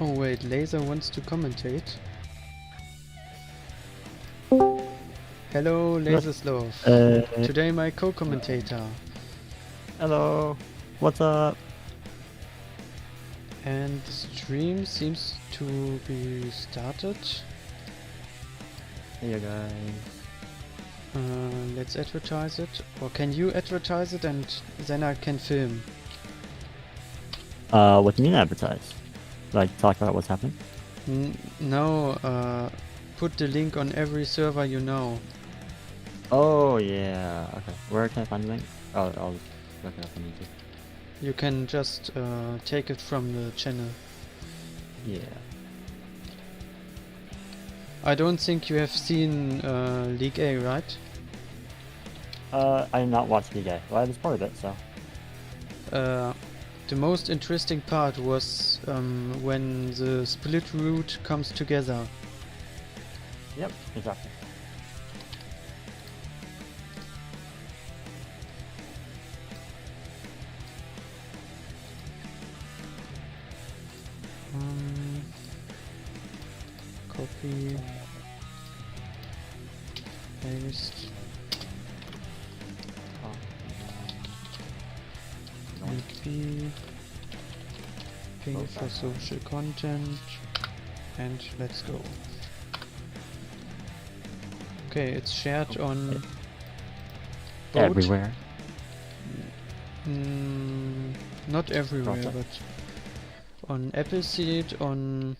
Oh wait, Laser wants to commentate. Hello, Laserslov. Today my co-commentator. Hello. What's up? And the stream seems to be started. Hey guys. Let's advertise it. Or can you advertise it and then I can film? What do you mean advertise? Like talk about what's happening? No, put the link on every server you know. Oh yeah. Okay. Where can I find the link? Oh, I'll look it up on YouTube. You can just take it from the channel. Yeah. I don't think you have seen League A, right? I did not watch League A. Well, I was part of it, so. The most interesting part was when the split route comes together. Yep, exactly. Copy. Paste. MP. Ping for social content. And let's go. Okay, it's shared on both. Everywhere. Not everywhere, Okay. but on Appleseed, on...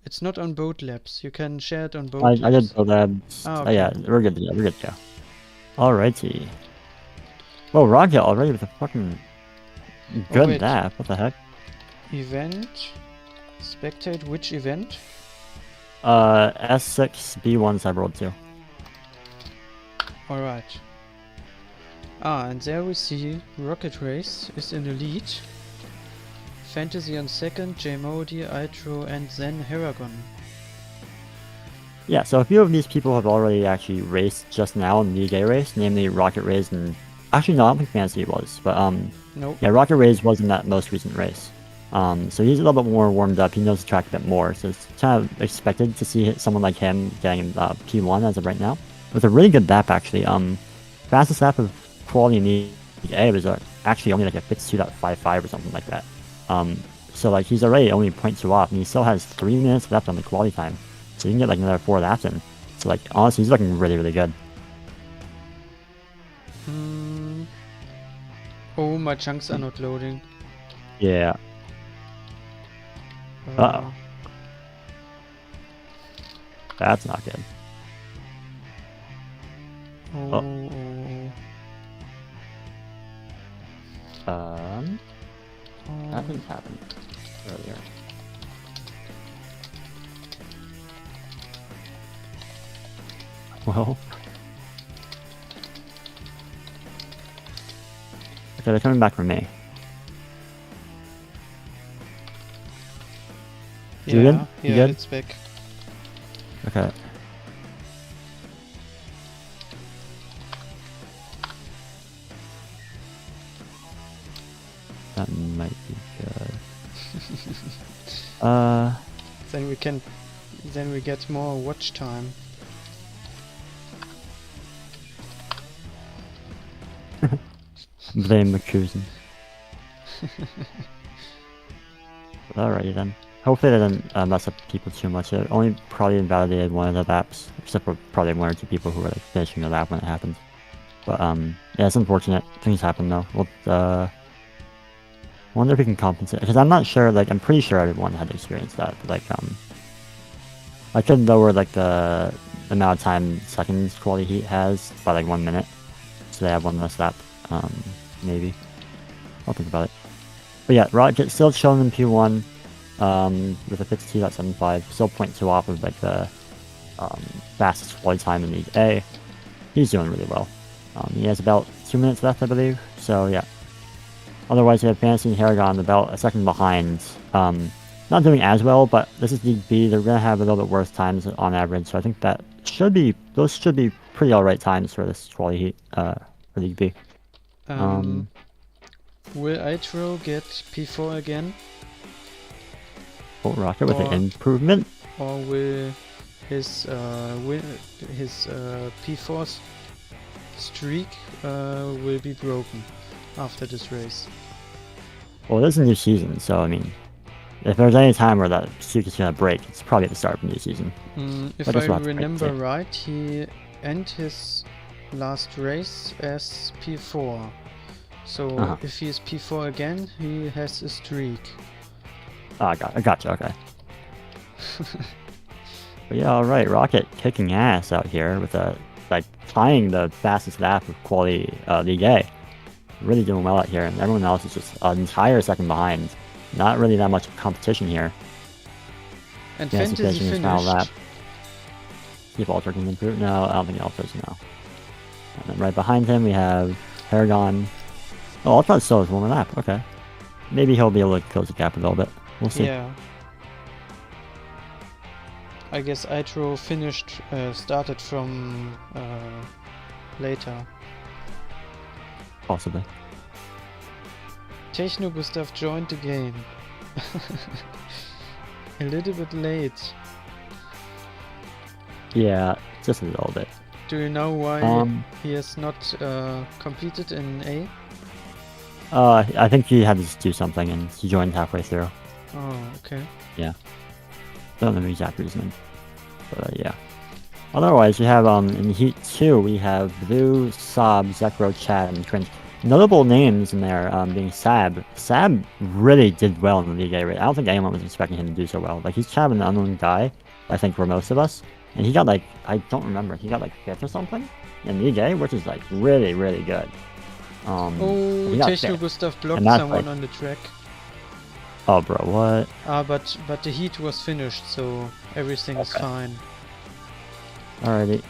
It's not on Boat Labs. You can share it on Boat I Labs. did Boat Labs. Ah, Oh yeah, we're good to go. We're good to go. Alrighty. Whoa, Rocket already with a fucking good wait. nap. What the heck? Event. Spectate which event? S6 B1 Cyber World 2. Alright. And there we see Rocket Race is in the lead. Fantasy on second, J-Modi, Itro, and then Heragon. Yeah, so a few of these people have already actually raced just now in the League A race, namely Rocket Race and... Actually, no, I don't think Fantasy was, but Nope. yeah, Rocket Race was in that most recent race. So he's a little bit more warmed up, he knows the track a bit more, so it's kind of expected to see someone like him getting P1 as of right now. With a really good lap, actually. Fastest lap of quality in the League A was actually only like a 52.55 or something like that. So like he's already only 0.2 off, and he still has 3 minutes left on the quality time. So you can get like another 4 laps in. So like honestly, he's looking really, really good. Oh, my chunks are not loading. Yeah. Uh-oh. That's not good. Oh. That didn't happen earlier. Well. Okay, they're coming back from me. Yeah, you good? You good? It's back. Okay. That might be good. Then we get more watch time. Blame McCusen. Alrighty then. Hopefully that doesn't mess up people too much. It only probably invalidated one of the laps, except for probably 1 or 2 people who were like finishing the lap when it happened. But yeah, it's unfortunate. Things happen though. We'll wonder if we can compensate, because I'm not sure. Like I'm pretty sure everyone had experienced that. But, like I could lower like the amount of time seconds quality heat has by like 1 minute, so they have 1 less lap. Maybe. I'll think about it. But yeah, Rocket still showing in P1 with a 52.75, still 0.2 off of like the fastest quality time in League A. He's doing really well. He has about 2 minutes left, I believe. So yeah. Otherwise, we have Fantasy and Heragon about a second behind. Not doing as well, but this is League B. They're gonna have a little bit worse times on average. So I think those should be pretty alright times for this quality heat for League B. Will Itro get P4 again? Oh, Rocket with an Or- improvement. Or will his P4 streak will be broken after this race? Well, it is a new season, so I mean, if there's any time where that streak is gonna break, it's probably at the start of the new season. If But I that's not great to remember see. right, he ended his last race as P4. So if he is P4 again, he has a streak. Oh, I gotcha, okay. But yeah, alright, Rocket kicking ass out here with like tying the fastest lap of quality League A. Really doing well out here, and everyone else is just an entire second behind. Not really that much competition here. And Yeah, Fantasy his final lap. finished. See if Ultra can improve. No, I don't think Ultra's no. And then right behind him we have Paragon. Oh, Ultra still has one more lap. Okay, maybe he'll be able to close the gap a little bit. We'll see. Yeah. I guess Itro finished, started from later. Possibly. Techno Gustav joined the game. A little bit late. Yeah, just a little bit. Do you know why he has not competed in A? I think he had to do something and he joined halfway through. Oh, okay. Yeah. Don't know the exact reason. But yeah. Otherwise, we have in Heat 2, we have Blue, Sob, Zekro, Chad, and Cringe. Notable names in there being Sab. Sab really did well in the League A race. I don't think anyone was expecting him to do so well. Like, he's kind of an unknown guy, I think, for most of us. And he got like, I don't remember, he got like 5th or something in League A, which is like really, really good. Oh, he got Techno 5th. Gustav blocked And that's someone like- on the track. Oh, bro, what? But the heat was finished, so everything is Okay. fine. Alrighty.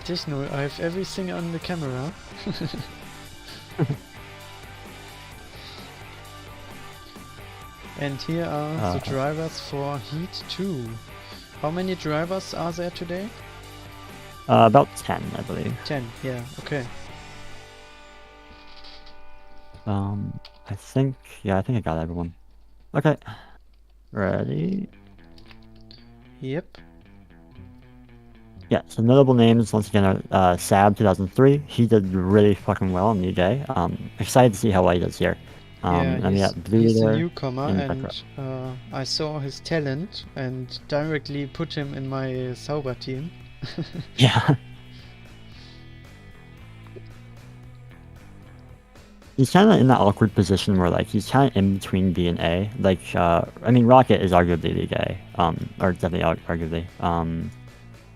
Techno, I have everything on the camera. And here are the drivers for Heat 2. How many drivers are there today? About 10, I believe. 10, yeah, okay. I think I got everyone. Okay. Ready? Yep. Yeah, so notable names, once again, are Sab 2003. He did really fucking well in New Day. Excited to see how well he does here. Yeah, and we got Blue he's a there. newcomer, in and I saw his talent and directly put him in my Sauber team. Yeah. He's kind of in that awkward position where, like, he's kind of in between B and A. Like, I mean, Rocket is arguably League A, or definitely arguably.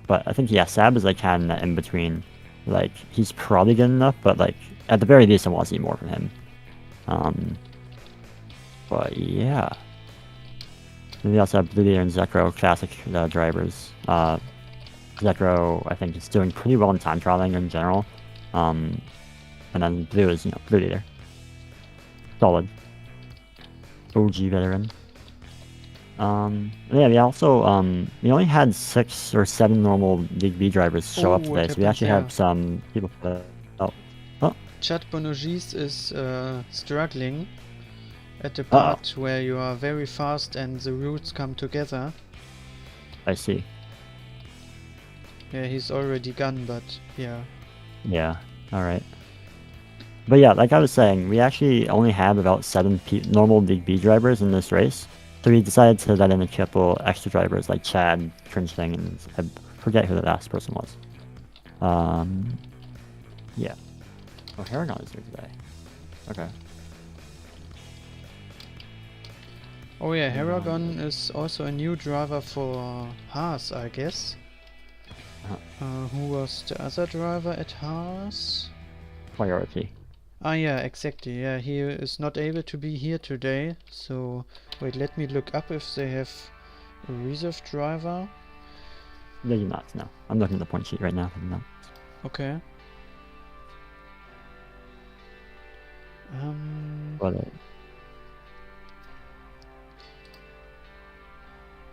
But I think, yeah, Sab is, like, kind of in that in between. Like, he's probably good enough, but, like, at the very least, I want to see more from him. But yeah. And we also have Blue Leader and Zekro classic drivers. Zekro, I think, is doing pretty well in time trialing in general. And then Blue is, Blue Leader. Solid. OG veteran. Yeah, we also, we only had 6 or 7 normal League B drivers show up Oh, today, what so we happened actually there? have some people. Chad Bonogis is struggling at the part where you are very fast and the routes come together. I see. Yeah, he's already gone, but yeah. Yeah, alright. But yeah, like I was saying, we actually only have about 7 normal League B drivers in this race. So we decided to let in a couple extra drivers like Chad, Cringe Thing, and I forget who the last person was. Yeah. Oh, Haragon is here today. Okay. Oh yeah, Haragon is also a new driver for Haas, I guess. Who was the other driver at Haas? Priority. Ah yeah, exactly, yeah, he is not able to be here today, so wait, let me look up if they have a reserve driver. They do not, no. I'm looking at the point sheet right now. No. Okay. But,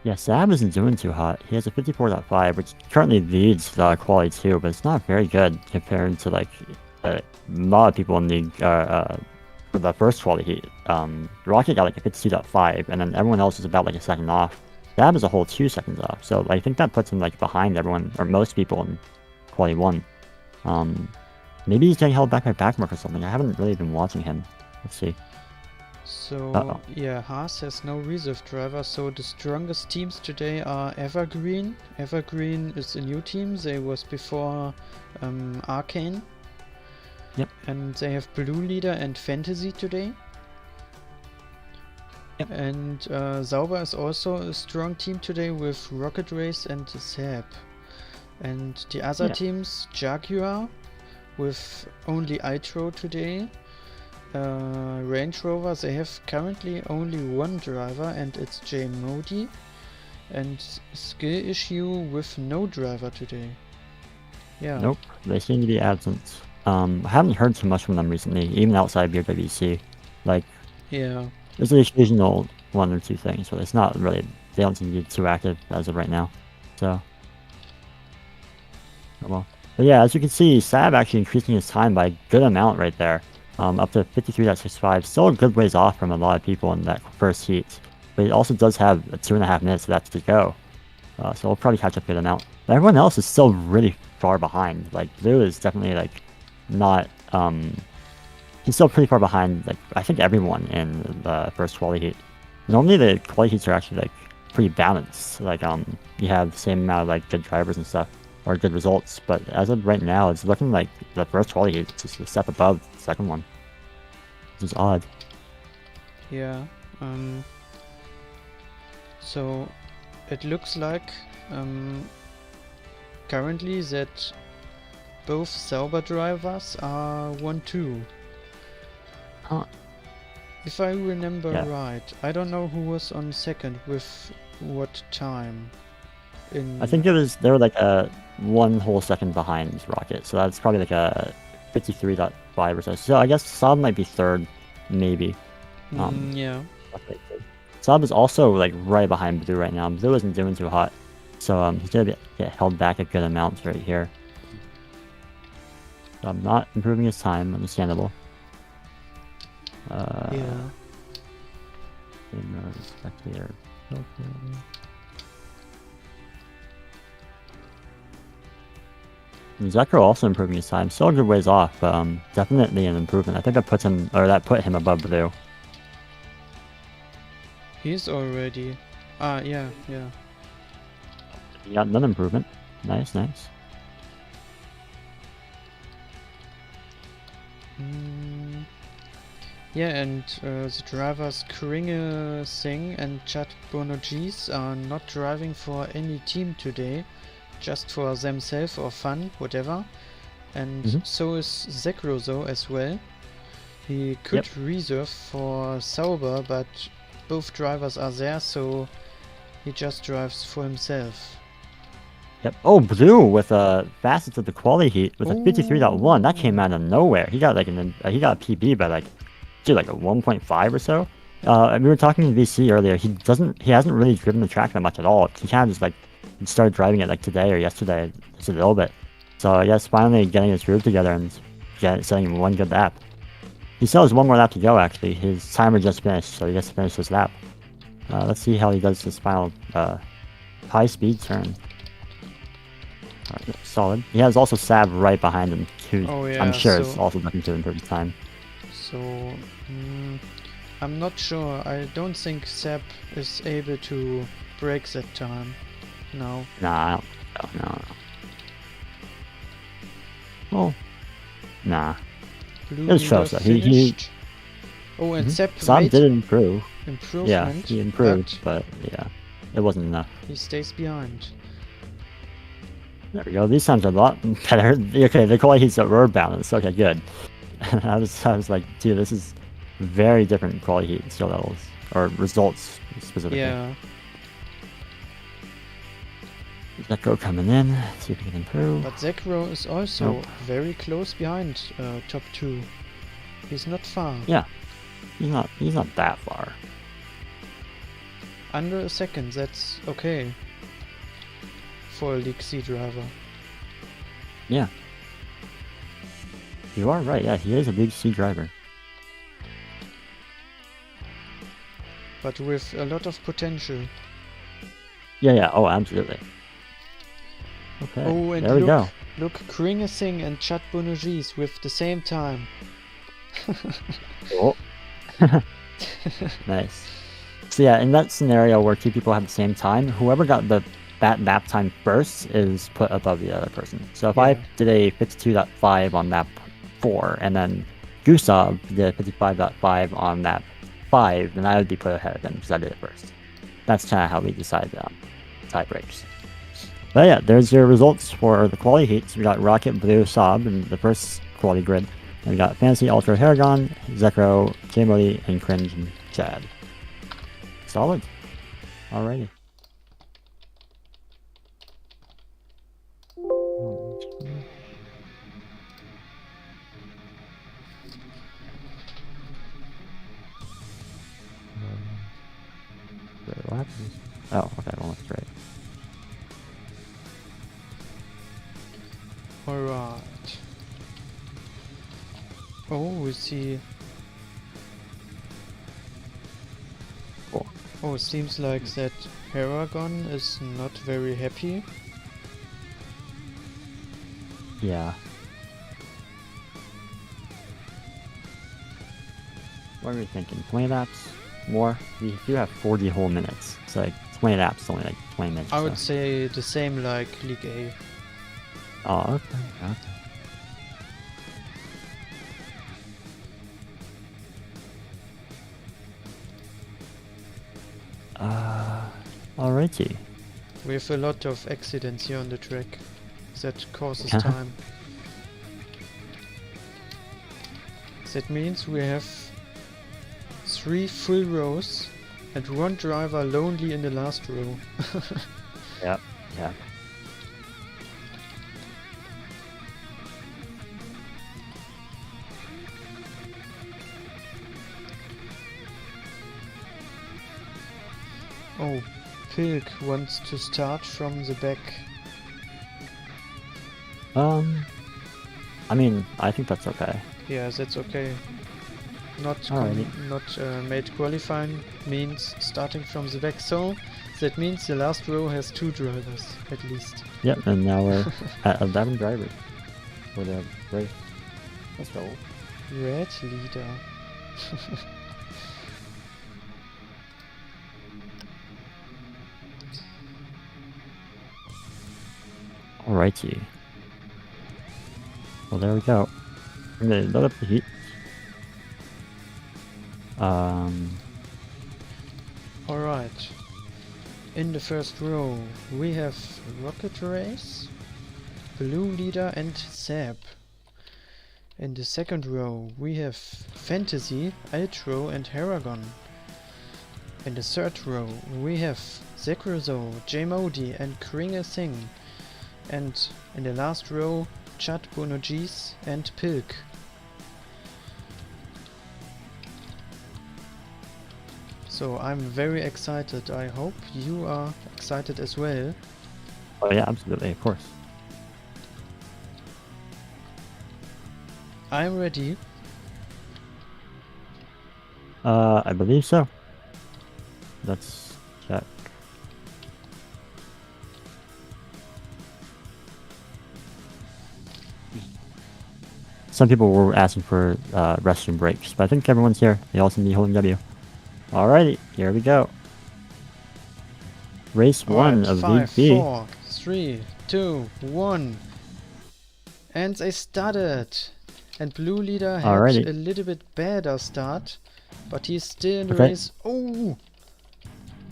yeah, Sab isn't doing too hot. He has a 54.5, which currently leads quality 2, but it's not very good compared to, like, a lot of people in the for the first quality heat, Rocket got like a 52.5, and then everyone else is about like a second off. Sab is a whole 2 seconds off, so I think that puts him like behind everyone, or most people in quality 1. Maybe he's getting held back by backmark or something. I haven't really been watching him. Let's see. So, yeah, Haas has no reserve driver, so the strongest teams today are Evergreen. Evergreen is a new team, they was before Arcane. Yep. And they have Blue Leader and Fantasy today. Yep. And Sauber is also a strong team today with Rocket Race and Sab. And the other teams, Jaguar with only Itro today. Range Rover, they have currently only one driver and it's Jay Modi. And Skill Issue with no driver today. Yeah. Nope, they seem to be absent. I haven't heard too much from them recently, even outside BRWC. Like, yeah, there's an occasional 1 or 2 things, but it's not really, they don't seem to be too active as of right now. So, well. But yeah, as you can see, Sab actually increasing his time by a good amount right there. Up to 53.65, still a good ways off from a lot of people in that first heat. But he also does have 2.5 minutes left to go. So we'll probably catch up a good amount. But everyone else is still really far behind. Like, Blue is definitely, like, not, he's still pretty far behind, like, I think everyone in the first quality heat. Normally the quality heats are actually, like, pretty balanced. Like, you have the same amount of, like, good drivers and stuff, or good results. But as of right now, it's looking like the first quality heat is just a step above the second one. Which is odd. Yeah, so it looks like currently that both Sauber drivers are 1-2. Huh. If I remember right. I don't know who was on second with what time. I think they were like a 1 whole second behind Rocket, so that's probably like a 53.5 or so. So I guess Saab might be third, maybe. Yeah. Saab is also like right behind Blue right now. Blue isn't doing too hot, so he's gonna get held back a good amount right here. So I'm not improving his time, understandable. Yeah. Spectator. Okay. Zekro also improving his time, still a good ways off, but definitely an improvement. I think that put him above Blue. He's already. Yeah. He got another improvement. Nice. Yeah, and the drivers Kringe Singh and Chad Bonogis are not driving for any team today, just for themselves or fun, whatever. And so is Zekro though as well. He could reserve for Sauber, but both drivers are there, so he just drives for himself. Yep. Oh, Blue with a facets of the quality heat with a 53.1. That came out of nowhere. He got like he got a PB by like a 1.5 or so. We were talking to VC earlier. He hasn't really driven the track that much at all. He kind of just like started driving it like today or yesterday, just a little bit. So I guess finally getting his groove together and setting one good lap. He still has 1 more lap to go actually. His timer just finished, so he gets to finish his lap. Let's see how he does this final high speed turn. Solid. He has also Sab right behind him too. Oh, yeah, I'm sure it's also looking to improve his time. So I'm not sure. I don't think Sab is able to break that time. No. Nah, no. Well, nah. It shows that he Oh, and Sab did improve. Improvement. Yeah, he improved, but yeah, it wasn't enough. He stays behind. There we go. These times are a lot better. Okay, the quality heats were balanced. Okay, good. I was like, dude, this is very different quality heat skill levels or results specifically. Yeah. Zekro coming in. See if he can improve. But Zekro is also very close behind top 2. He's not far. Yeah, he's not that far. Under a second. That's okay. For a League C driver. Yeah. You are right, yeah, he is a League C driver. but with a lot of potential. Yeah. Oh, absolutely. Okay. Oh, and there we go. Look, Kringesing and Chad Bonogis with the same time. Oh. Nice. So yeah, in that scenario where two people have the same time, whoever got that lap time first is put above the other person. So if I did a 52.5 on lap 4, and then Gustav did 55.5 on lap 5, then I would be put ahead of him because I did it first. That's kind of how we decide tie breaks. But yeah, there's your results for the quality heats. We got Rocket, Blue, Saab in the first quality grid. And we got Fantasy, Ultra, Haragon, Zekro, J-Modi, and Cringe, and Chad. Solid. Alrighty. Wait, what happened? Oh, okay, one was straight. Alright. Oh, we see. Oh, seems like that Paragon is not very happy. Yeah. What are we thinking? 20 laps? More? We do have 40 whole minutes. So like 20 laps is only like 20 minutes. I would say the same like League A. Oh, okay. Alrighty. We have a lot of accidents here on the track that causes time. That means we have 3 full rows and 1 driver lonely in the last row. Yeah. Oh, Pilk wants to start from the back. I mean, I think that's okay. Yeah, that's okay. Not made qualifying means starting from the back, so that means the last row has 2 drivers at least. Yep, and now we're at 11 drivers for the race. Let's go. Red leader. Alrighty. Well, there we go. I'm gonna load up the heat. Alright. In the first row, we have Rocket Race, Blue Leader, and Zap. In the second row, we have Fantasy, Altro, and Haragon. In the third row, we have Zekrozo, J-Modi, and Kringesing. And in the last row, Chad Bonogis and Pilk. So I'm very excited. I hope you are excited as well. Oh yeah, absolutely, of course. I'm ready. I believe so. Let's check. Some people were asking for restroom breaks, but I think everyone's here. They all seem to be holding W. Alrighty, here we go. Race 1 of League B. 4, 3, 2, 1. And they started. And Blue Leader had a little bit better start, but he's still in the race. Oh!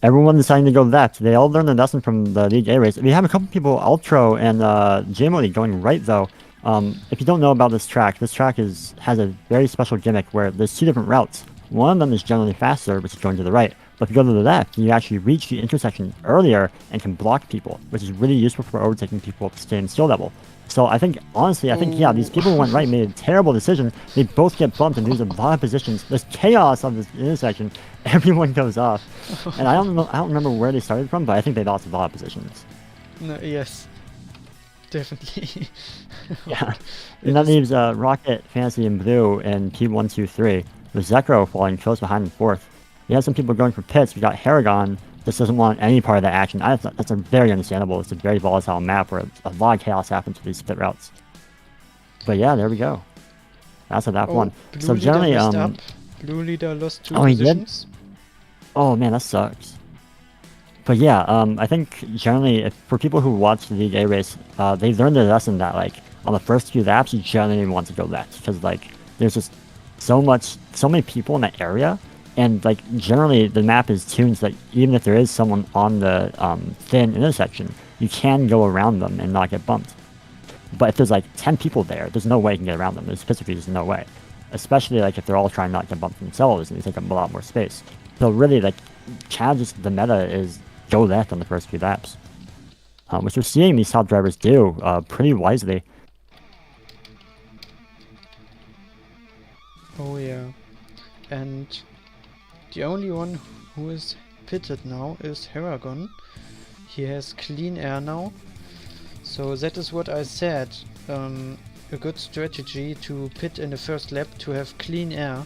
Everyone deciding to go left. They all learned a lesson from the League A race. We have a couple people, Altro and J-Modi, going right though. If you don't know about this track has a very special gimmick where there's 2 different routes. One of them is generally faster, which is going to the right. But if you go to the left, you actually reach the intersection earlier and can block people, which is really useful for overtaking people at the same skill level. So I think, honestly, yeah, these people who went right made a terrible decision. They both get bumped and lose a lot of positions. There's chaos on this intersection. Everyone goes off. And I don't remember where they started from, but I think they lost a lot of positions. No, yes. Definitely. Yeah. And that leaves Rocket, Fantasy, and Blue in P1, 2, 3. With Zekro falling close behind in 4th. You have some people going for pits. We got Haragon. Just doesn't want any part of that action. That's a very understandable. It's a very volatile map where a lot of chaos happens with these pit routes. But yeah, there we go. That's a lap one. Blue So generally, leader messed up. Blue leader lost 2 he did? positions. Oh man, that sucks. But yeah, I think generally, for people who watch the League A race, they learned their lesson that like on the first few laps, you generally want to go left because like there's just so many people in that area, and like generally the map is tuned so that even if there is someone on the thin intersection, you can go around them and not get bumped. But if there's like 10 people there, there's no way you can get around them. There's physically just no way. Especially like if they're all trying not to get bumped themselves and they take up a lot more space. So really like challenges the meta is go left on the first few laps. Which we're seeing these top drivers do pretty wisely. Oh yeah. And the only one who is pitted now is Haragon. He has clean air now. So that is what I said. A good strategy to pit in the first lap to have clean air.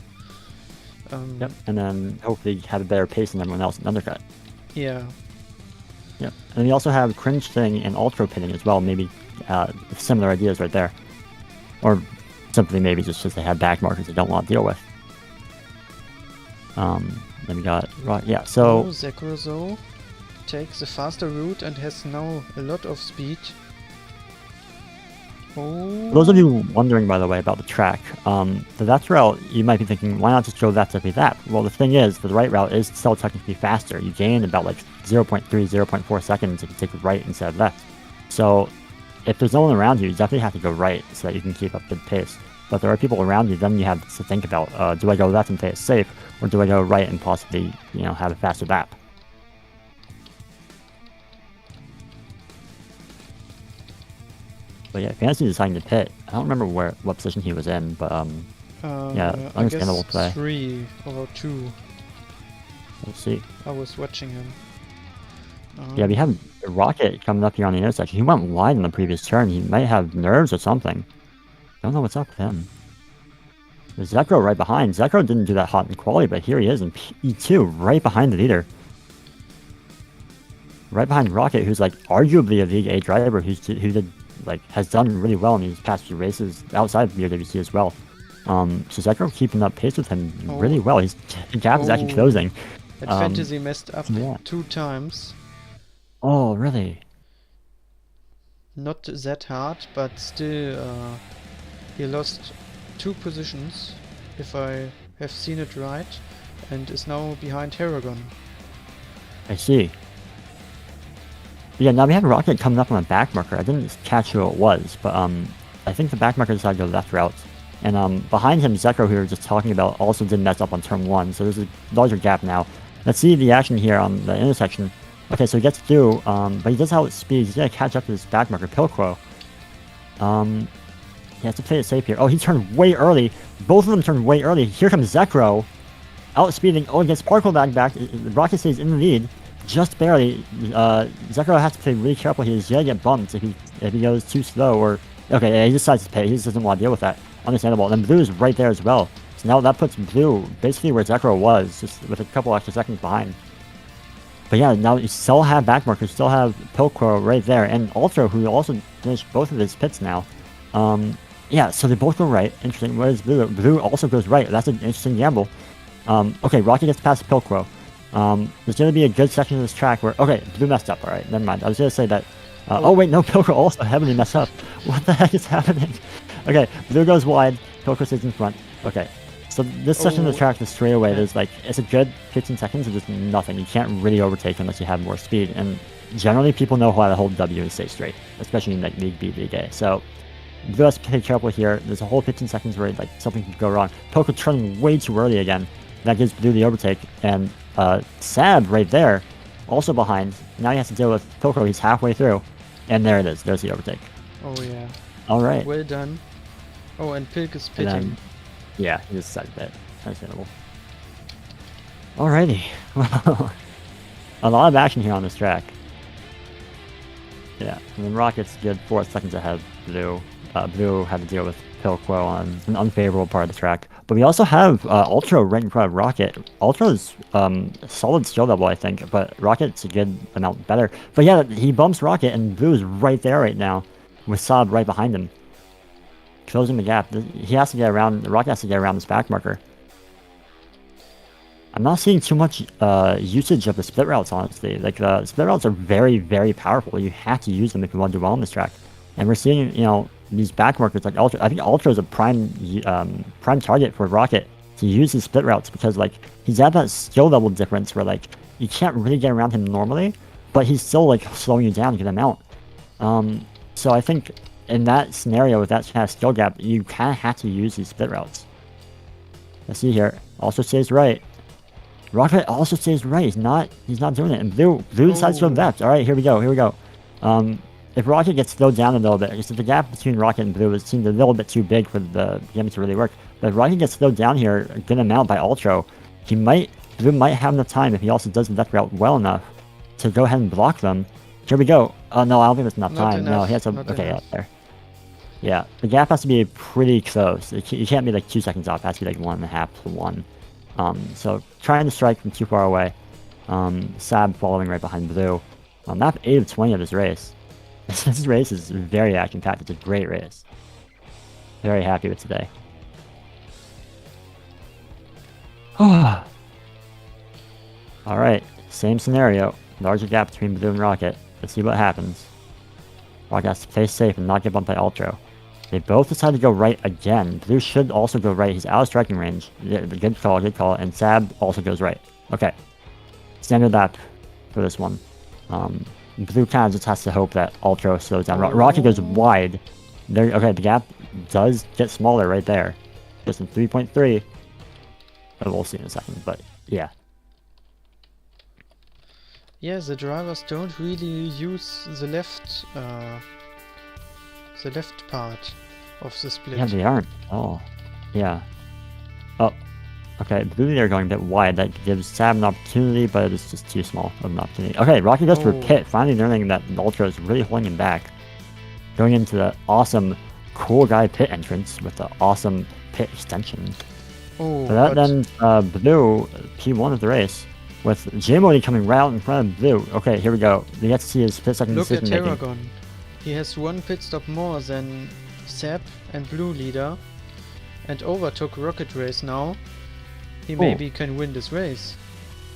Yep, and then hopefully have a better pace than everyone else in undercut. Yeah. Yep, and we also have cringe thing and ultra pitting as well. Maybe similar ideas right there, or simply maybe just because they have back markers they don't want to deal with. Then we got yeah. So Zekrozo takes a faster route and has now a lot of speed. For those of you wondering, by the way, about the track, the left route, you might be thinking, why not just go left every lap? Well, the thing is, the right route is still technically faster. You gain about like 0.3, 0.4 seconds if you take right instead of left. So if there's no one around you, you definitely have to go right so that you can keep up good pace. But if there are people around you, then you have to think about, do I go left and play it safe, or do I go right and possibly, have a faster lap? But yeah, Fantasy deciding to pit. I don't remember what position he was in, but yeah, understandable play. 3 or 2. We'll see. I was watching him. Yeah, we have Rocket coming up here on the intersection. He went wide in the previous turn. He might have nerves or something. Don't know what's up with him. There's Zekro right behind. Zekro didn't do that hot in quali, but here he is in P2, right behind the leader. Right behind Rocket, who's like arguably a League A driver who has done really well in these past few races outside of BRWC as well. So Zekro keeping up pace with him really well. The gap is actually closing. And Fantasy messed up 2 times. Oh, really? Not that hard, but still he lost 2 positions, if I have seen it right, and is now behind Haragon. I see. Yeah, now we have Rocket coming up on a back marker. I didn't catch who it was, but I think the back marker decided to go left route. And behind him, Zekro, who we were just talking about, also did mess up on turn 1, so there's a larger gap now. Let's see the action here on the intersection. Okay, so he gets through, but he does outspeed. He's going to catch up to this back marker, Pilcrow. He has to play it safe here. Oh, he turned way early. Both of them turned way early. Here comes Zekro, outspeeding. Oh, he gets Sparkle back. Rocket stays in the lead. Just barely. Zekro has to play really careful. He's gonna get bumped if he goes too slow or... Okay, yeah, he decides to pay. He just doesn't want to deal with that. Understandable. And then Blue is right there as well. So now that puts Blue basically where Zekro was, just with a couple extra seconds behind. But yeah, now you still have backmarkers, still have Pilcrow right there, and Ultra, who also finished both of his pits now. Yeah, so they both go right. Interesting. Where is Blue? Blue also goes right. That's an interesting gamble. Okay, Rocket gets past Pilcrow. There's going to be a good section of this track where... Okay, Blue messed up. Alright, never mind. I was going to say that... oh wait, no, Pilcrow also heavily messed up. What the heck is happening? Okay, Blue goes wide. Pilcrow stays in front. Okay, so this section of the track is straight away. There's like... It's a good 15 seconds of just nothing. You can't really overtake unless you have more speed. And generally, people know how to hold W and stay straight. Especially in like League B, League A. So... Blue has to be careful here. There's a whole 15 seconds where like something could go wrong. Pilcrow turning way too early again. That gives Blue the overtake. And Sab right there, also behind. Now he has to deal with Pilcrow. He's halfway through. And there it is. There's the overtake. Oh yeah. Alright. Well done. Oh, and Pilk is pitting. Yeah, he just sucked it. Understandable. Alrighty. Well, a lot of action here on this track. Yeah, and then Rocket's good 4 seconds ahead of Blue. Blue had to deal with pill quo on an unfavorable part of the track. But we also have Ultra right in front of Rocket. Ultra's solid skill level, I think, but Rocket's a good amount better. But yeah, he bumps Rocket, and Blue is right there right now, with Saab right behind him, closing the gap. He has to get around. Rocket has to get around this back marker. I'm not seeing too much usage of the split routes, honestly. Like, the split routes are very, very powerful. You have to use them if you want to do well on this track. And we're seeing, you know, these back markers like Ultra. I think Ultra is a prime target for Rocket to use his split routes, because, like, he's at that skill level difference where, like, you can't really get around him normally, but he's still, like, slowing you down to get him out. So I think in that scenario, with that kind of skill gap, you kind of have to use these split routes. Let's see here. Also stays right. Rocket also stays right. He's not doing it. And Blue decides to go left. All right, here we go. If Rocket gets slowed down a little bit, because the gap between Rocket and Blue seems a little bit too big for the game to really work. But if Rocket gets slowed down here a good amount by Ultra, Blue might have enough time, if he also does the left route well enough, to go ahead and block them. Here we go. Oh no, I don't think there's enough time. No, he has to. Okay, out there. Yeah, the gap has to be pretty close. You can't be like 2 seconds off. It has to be like 1.5 to 1. So trying to strike from too far away. Saab following right behind Blue. Map 8 of 20 of this race. This race is very action-packed. It's a great race. Very happy with today. Alright, same scenario. Larger gap between Blue and Rocket. Let's see what happens. Rocket has to play safe and not get bumped by Ultra. They both decide to go right again. Blue should also go right. He's out of striking range. Yeah, good call. And Saab also goes right. Okay. Standard lap for this one. Blue kind of just has to hope that Ultra slows down. Rocket goes wide. There. Okay, the gap does get smaller right there. Just in 3.3. We'll see in a second, but yeah. Yeah, the drivers don't really use the left part of the split. Yeah, they aren't. Oh, yeah. Oh, okay. Blue, they're going a bit wide. That gives Saab an opportunity, but it's just too small of an opportunity. Okay, Rocky goes for pit. Finally learning that the Ultra is really holding him back. Going into the awesome cool guy pit entrance with the awesome pit extension. Oh, so that then Blue P1 of the race. With J-Modi coming right out in front of Blue. Okay, here we go. We get to see his split-second decision making. Look at Terragon. He has 1 pit stop more than Saab and Blue leader, and overtook Rocket Race now. He maybe can win this race.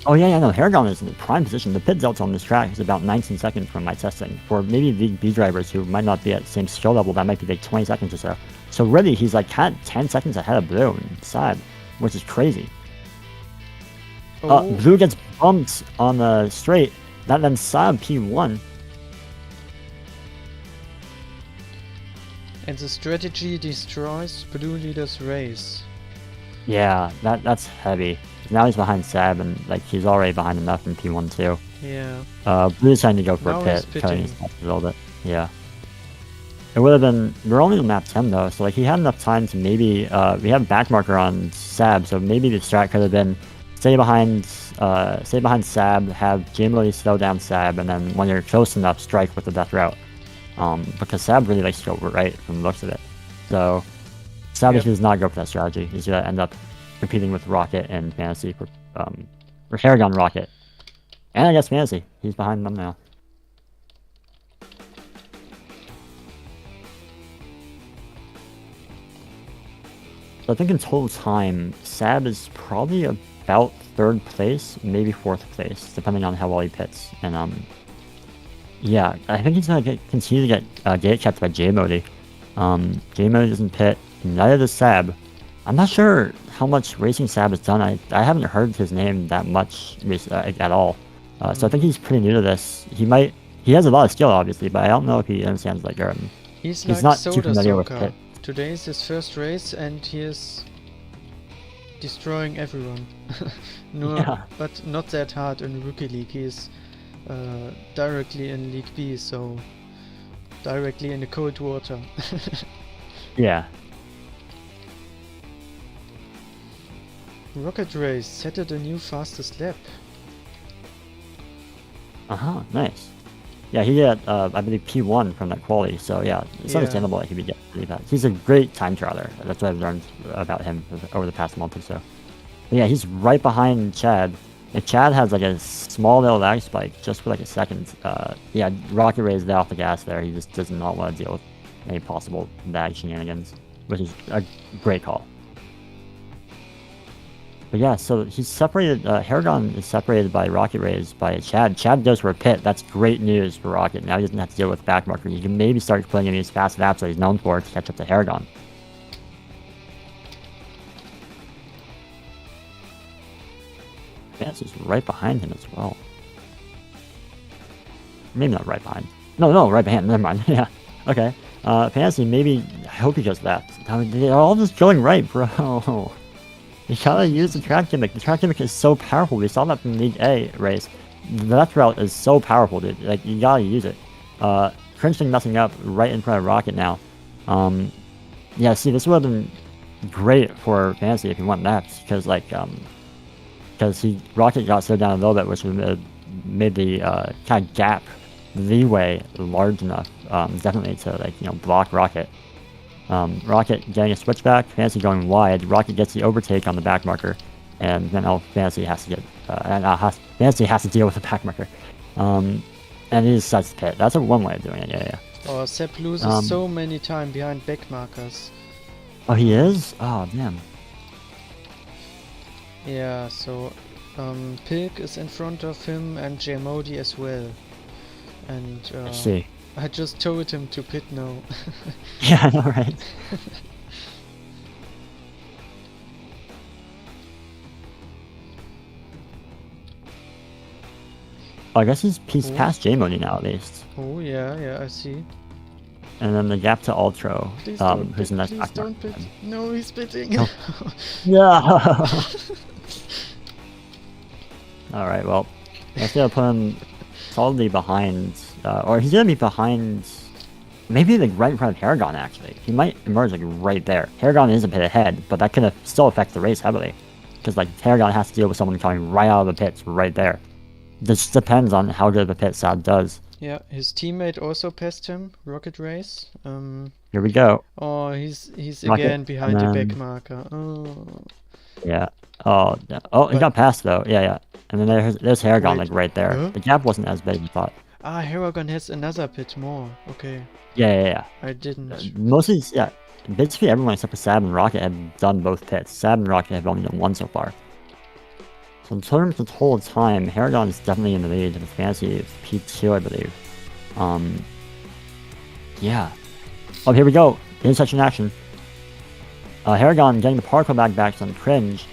Oh yeah, no, Haragon is in the prime position. The pit delta on this track is about 19 seconds from my testing. For maybe League B drivers who might not be at the same skill level, that might be like 20 seconds or so. So really, he's like 10 seconds ahead of Blue and Saab, which is crazy. Blue gets bumped on the straight. That then Saab P1. And the strategy destroys Blue leader's race. Yeah, that's heavy. Now he's behind Saab, and like he's already behind enough in P1 too. Yeah. Blue's trying to go for a pit, cutting his a little bit. Yeah. It would have been. We're only on map 10 though, so like he had enough time to maybe. We have back marker on Saab, so maybe the strat could have been. Stay behind Saab, have J-Modi slow down Saab, and then when you're close enough, strike with the death route. Because Saab really likes to go right from the looks of it. So, Saab does not go for that strategy. He's going to end up competing with Rocket and Fantasy for Haragon Rocket. And I guess Fantasy. He's behind them now. So I think in total time, Saab is probably about 3rd place, maybe 4th place, depending on how well he pits. And yeah, I think he's gonna continue to get gate kept by J-Modi. J-Modi doesn't pit, neither does Saab. I'm not sure how much racing Saab has done. I haven't heard his name that much at all. So I think he's pretty new to this. He has a lot of skill, obviously, but I don't know if he understands like he's like not too familiar with pit. Today is his first race, and he is destroying everyone. But not that hard in Rookie League. He is directly in League B, so directly in the cold water. Yeah. Rocket Race set a new fastest lap. Nice. Yeah, he got, I believe, P1 from that quality, so yeah, it's Yeah. understandable that he would get really fast. He's a great time trialer. That's what I've learned about him over the past month or so. But yeah, he's right behind Chad. If Chad has like a small little lag spike just for like a second, yeah, Rocket Ray is off the gas there. He just does not want to deal with any possible lag shenanigans, which is a great call. But yeah, so he's separated, Haragon is separated by Rocket Rays by Chad. Chad goes for a pit. That's great news for Rocket. Now he doesn't have to deal with backmarker. He can maybe start playing any of his fast laps that he's known for to catch up to Haragon. Fantasy's right behind him as well. Maybe not right behind. No, right behind. Never mind. Yeah. Okay. Fantasy, maybe, I hope he goes left. They're all just going right, bro. You gotta use the track gimmick. The track gimmick is so powerful. We saw that from League A race. The left route is so powerful, dude. Like, you gotta use it. Crinching messing up right in front of Rocket now. Yeah, see, this would have been great for Fantasy if he went left, because, like, because Rocket got slowed down a little bit, which made the kind of gap, the leeway large enough, definitely to, like, you know, block Rocket. Rocket getting a switchback, Fantasy going wide, Rocket gets the overtake on the back marker, and then Fantasy has to get, Fantasy has to deal with the back marker. And he decides to pit. That's one way of doing it, yeah. Oh, Sepp loses so many time behind back markers. Oh, he is? Oh, damn. Yeah, so Pilk is in front of him and J-Modi as well. And I see. I just told him to pit now. Yeah, I know, right? Oh, I guess he's past J-Modi now, at least. Oh, yeah, I see. And then the gap to Ultro, who's in that please back don't pit. No, he's pitting. Oh. No! Alright, well, that's gonna put him solidly behind, or he's gonna be behind, maybe like right in front of Haragon, actually. He might emerge like right there. Haragon is a pit ahead, but that could still affect the race heavily. Because like Haragon has to deal with someone coming right out of the pits right there. This depends on how good of a pit Sad does. Yeah, his teammate also passed him, Rocket Race. Here we go. Oh, he's Rocket, again behind the back marker. Oh. Yeah. Oh, yeah. Oh, he got past though. Yeah. And then there's Haragon like right there. Huh? The gap wasn't as big as you thought. Ah, Haragon has another pit more. Okay. Yeah. I didn't. Mostly, yeah. Basically everyone except for Sab and Rocket have done both pits. Sab and Rocket have only done one so far. So in terms of total time, Haragon is definitely in the lead with Fantasy P2, I believe. Yeah. Oh, here we go. Intersection action. Haragon getting the particle back on Cringe.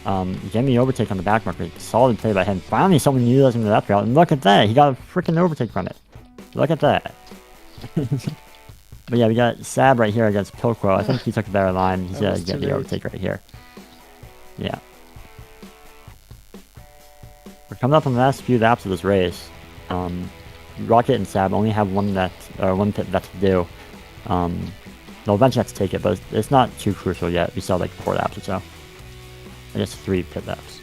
Getting the overtake on the back marker. Solid play by him. Finally someone utilizing the left route. And look at that. He got a freaking overtake from it. Look at that. But yeah, we got Sab right here against Pilcrow. I think he took a better line. He's gonna get the overtake right here. Yeah. We're coming up on the last few laps of this race. Rocket and Sab only have one pit left to do. They'll eventually have to take it, but it's not too crucial yet. We still have like 4 laps or so. I guess 3 pit laps.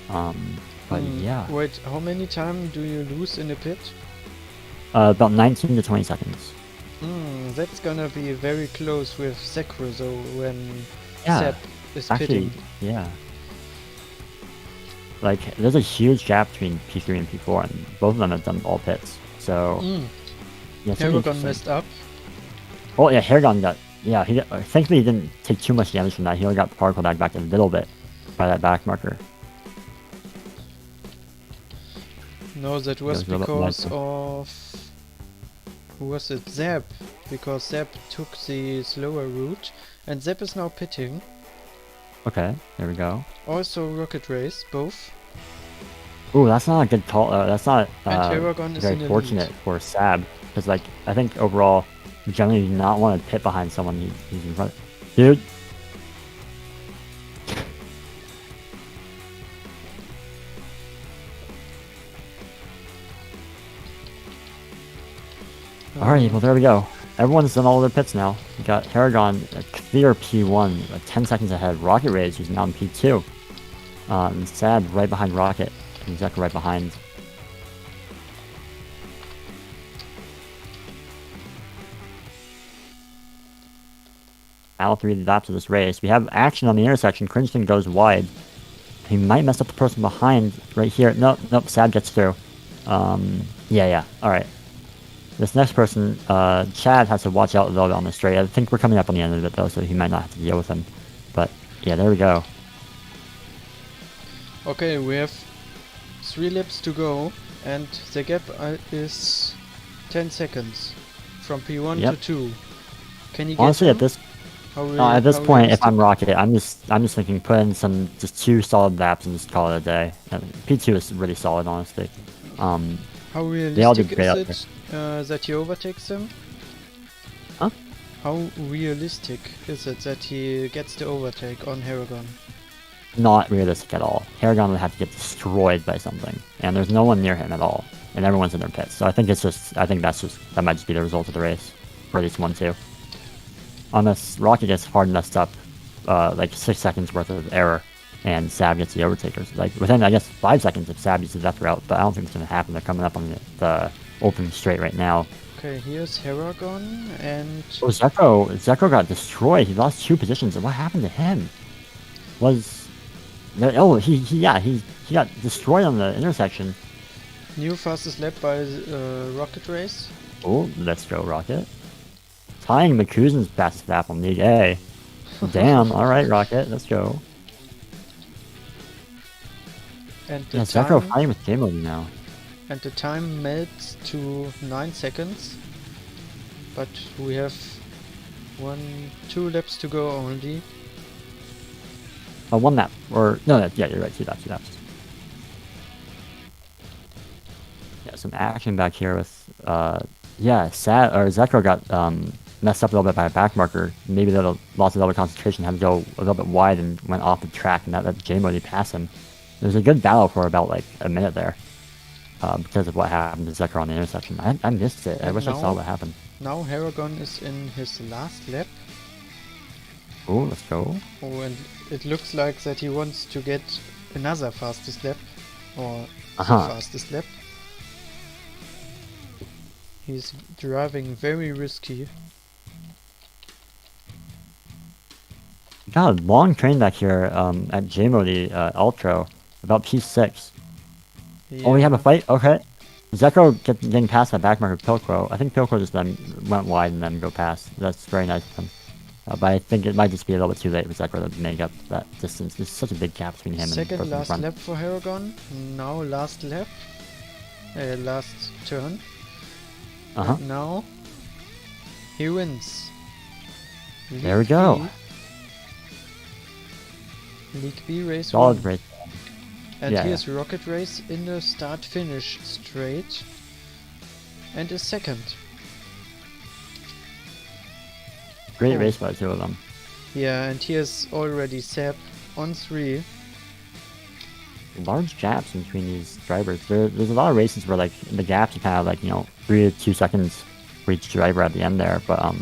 But yeah. Wait, how many time do you lose in a pit? About 19 to 20 seconds. That's gonna be very close with Sekrozo when Yeah, Sepp is pitting. Yeah. Like, there's a huge gap between P3 and P4, and both of them have done all pits. So, yeah, Haragon messed up. Oh yeah, Haragon got, yeah, thankfully he didn't take too much damage from that. He only got the particle back a little bit by that back marker. No, that was because of... Who was it? Zeb. Because Zeb took the slower route, and Zeb is now pitting. Okay, there we go. Also Rocket Race, both. Ooh, that's not a good call. That's not and very fortunate for Sab, because like I think overall, you generally do not want to pit behind someone he's in front. Dude. Alright, well there we go. Everyone's done all their pits now. We got Haragon, a clear P1, 10 seconds ahead. Rocket Rage, who's now in P2. And Sad right behind Rocket, and Zek right behind. final 3 laps of this race. We have action on the intersection. Cringston goes wide. He might mess up the person behind right here. Nope, Sad gets through. Yeah. Alright. This next person, Chad, has to watch out a little bit on the straight. I think we're coming up on the end of it though, so he might not have to deal with him. But yeah, there we go. Okay, we have 3 laps to go, and the gap is 10 seconds from P1 to 2. Can you get honestly him? At this point, if I'm Rocket, I'm just thinking put in just 2 solid laps and just call it a day. P2 is really solid, honestly. How they all do realistic great is it that he overtakes him? Huh? How realistic is it that he gets the overtake on Haragon? Not realistic at all. Haragon would have to get destroyed by something, and there's no one near him at all, and everyone's in their pits. So I think that might just be the result of the race, for at least 1-2. Unless Rocket gets hard messed up, like 6 seconds worth of error, and Sab gets the overtakers. Like within, I guess, 5 seconds if Sab uses that route, but I don't think it's gonna happen. They're coming up on the open straight right now. Okay, here's Haragon and... Oh, Zekro got destroyed. He lost 2 positions, and what happened to him? He got destroyed on the intersection. New fastest lap by Rocket Race. Oh, let's go, Rocket. Tying McCusen's fastest lap on League A. Damn, alright, Rocket, let's go. And yeah, Zekro fighting with J-Mode now. And the time melts to 9 seconds. But we have 2 laps to go only. 1 lap. Or, no, yeah, you're right, 2 laps. Yeah, some action back here with, Zekro got, messed up a little bit by a back marker. Maybe that lost a little bit of concentration, had to go a little bit wide and went off the track, and that let J-Mode pass him. There was a good battle for about, like, a minute there. Because of what happened to Zekro on the intersection. I missed it. I wish I saw what happened. Now Haragon is in his last lap. Oh, let's go. Oh, and it looks like that he wants to get another fastest lap. Or the fastest lap. He's driving very risky. Got a long train back here at J-Mode Ultra. About P6. Yeah. Oh, we have a fight? Okay. Zekro getting past that back marker Pilcrow. I think Pilcrow just then went wide and then go past. That's very nice of him. But I think it might just be a little bit too late for Zekro to make up that distance. There's such a big gap between him and the person in front. Second last lap for Haragon. Now last lap. Last turn. And now he wins. There we go. League B race solid race. And here's Rocket Race in the start-finish straight. And is second. Great race by 2 of them. Yeah, and here's already Seb on 3. Large gaps in between these drivers. There's a lot of races where like the gaps are kind of like, 3 to 2 seconds for each driver at the end there. But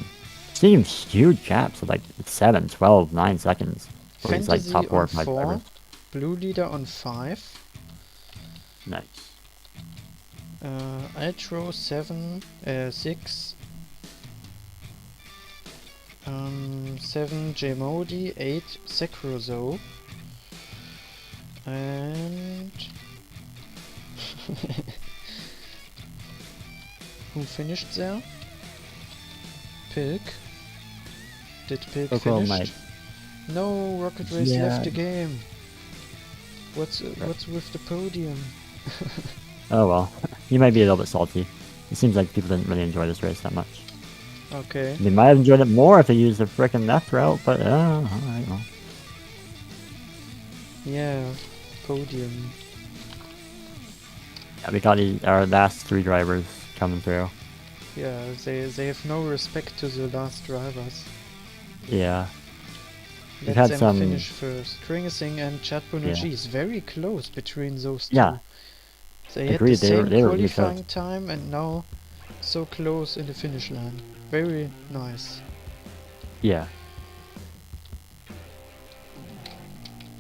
seeing huge gaps of like 7, 12, 9 seconds for these like top 4 or 5 drivers. Blue leader on 5. Nice. Altro 6. 7 J-Modi, 8 Sekrozo. And who finished there? Pilk. Did Pilk finish? No, Rocket Race left the game. What's with the podium? Oh well, he might be a little bit salty. It seems like people didn't really enjoy this race that much. Okay. They might have enjoyed it more if they used the frickin' left route, but alright, well. Yeah, podium. Yeah, we got our last 3 drivers coming through. Yeah, they have no respect to the last drivers. Yeah. Let them finish first. Kringesing and Chad Bonucci is very close between those 2. Yeah. They had the same qualifying time and now so close in the finish line. Very nice. Yeah.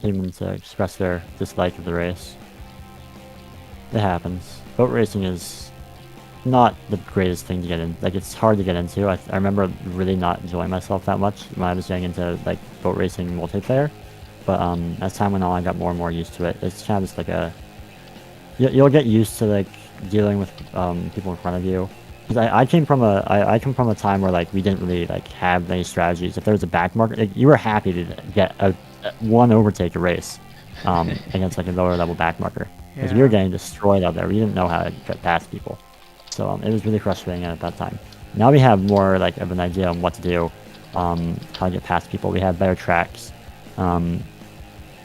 Humans express their dislike of the race. It happens. Boat racing is not the greatest thing to get in. Like, it's hard to get into. I remember really not enjoying myself that much when I was getting into like boat racing multiplayer. But as time went on, I got more and more used to it. It's kind of just like a you'll get used to like dealing with people in front of you. Cause I came from I come from a time where like we didn't really like have many strategies. If there was a back marker, like, you were happy to get a one overtake a race against like a lower level back marker. Because we were getting destroyed out there. We didn't know how to get past people. So it was really frustrating at that time. Now we have more like of an idea on what to do, how to get past people. We have better tracks.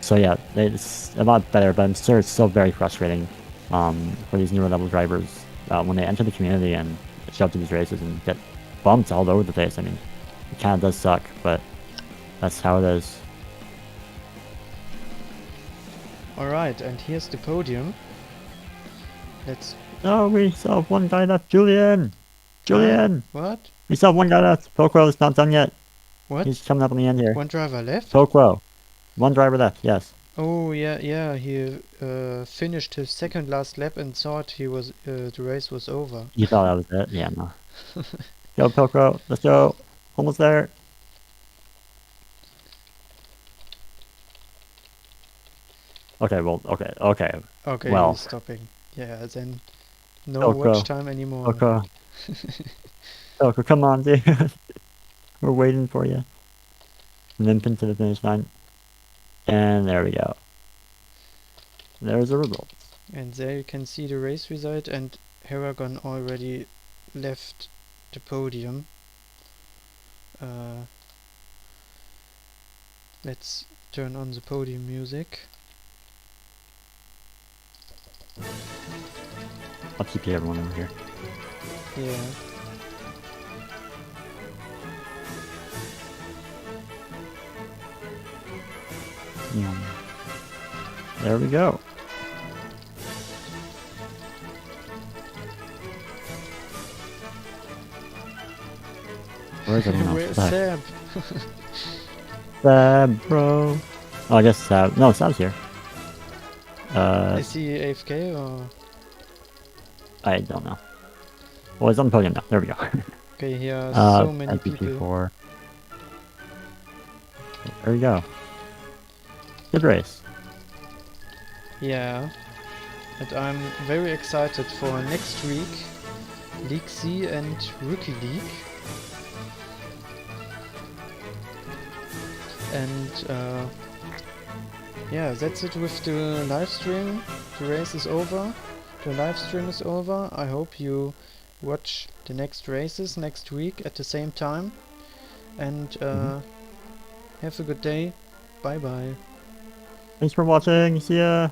So yeah, it's a lot better, but I'm sure it's still very frustrating for these newer level drivers when they enter the community and show up to these races and get bumped all over the place. I mean, it kind of does suck, but that's how it is. Alright, and here's the podium. Let's... No, we still have one guy left. Julian! Julian! What? We still have one guy left. Pokro is not done yet. What? He's coming up on the end here. One driver left? Pokro. One driver left, yes. Oh, yeah, he finished his second last lap and thought he was the race was over. You thought that was it? Yeah, no. Go, Pokro. Let's go. Almost there. Okay, well, okay. Okay, well, he's stopping. Yeah, then no Pokro. watch time anymore. Pokro. Pokro, come on, dude. We're waiting for you. Limping to the finish line. And there we go. There's the result. And there you can see the race result, and Haragon already left the podium. Let's turn on the podium music. I'll TP everyone over here. Yeah. There we go. Where's everyone else? Where's Seb? Seb, bro. Oh, I guess Seb. No, Seb's here. Is he AFK or? I don't know. Well, he's on the podium now. There we go. Okay, here are so many people. LPP4. There we go. Good race. Yeah, and I'm very excited for next week, League C and Rookie League. And yeah, that's it with the live stream. The race is over. The live stream is over. I hope you watch the next races next week at the same time. And have a good day. Bye bye. Thanks for watching. See ya.